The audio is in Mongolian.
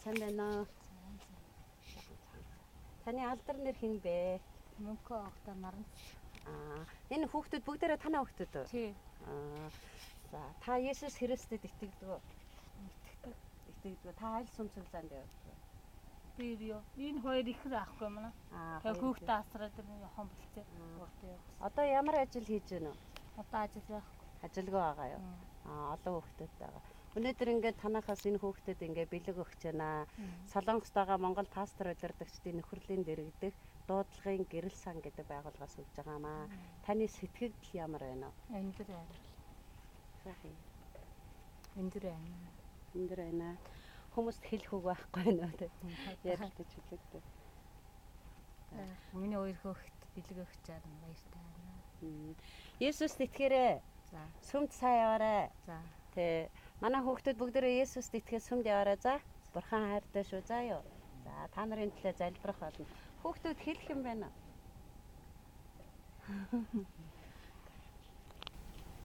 Сайн байна уу? Таны алдар нэр хэн бэ? Мөнхөө огтоо наран. Энэ хүүхдүүд бүгдээрээ танаа хүүхдүүд үү? Тий. За та Есүс Христэд итгэдэг үү? Итгэдэг. Та аль сүм цуглаанд явдаг? Би юу? Энэ хоёр ихэр аахгүй юм аа. Тэгээ хүүхдээ асраад яхан болтой. Одоо ямар ажил хийж байна уу? Одоо ажил байхгүй. Ажилгүй байгаа юу? Олон хүүхдүүд байгаа. Өнөөдөр ингээд танахаас энэ хүүхдэд ингээд бэлэг өгч байна. Солонгост байгаа Монгол пастор удирдагчдын нөхөрлийн дэргэдэх дуудлагын гэрэл сан гэдэг байгууллагаас өгж байгаамаа. Таны сэтгэл ямар байна вэ? Өндөр байна. Сайхан. Өндөр байна. Өндөр байна. Хүмүүст хэлэх үг байхгүй байна үү? Ярилдаж хэлээдээ. Миний хоёр хүүхэд бэлэг өгч байгаа баяртай байна. Есүст итгээрэй. За. Сүмд сайн яваарай. За. Тэ манай хүүхдүүд бүгдээрээ Есүст итгэхэд сүмд яваарай за. Бурхан хайртай шүү заа юу. За та нарын төлөө залбирах болно. Хүүхдүүд хэлэх юм байна.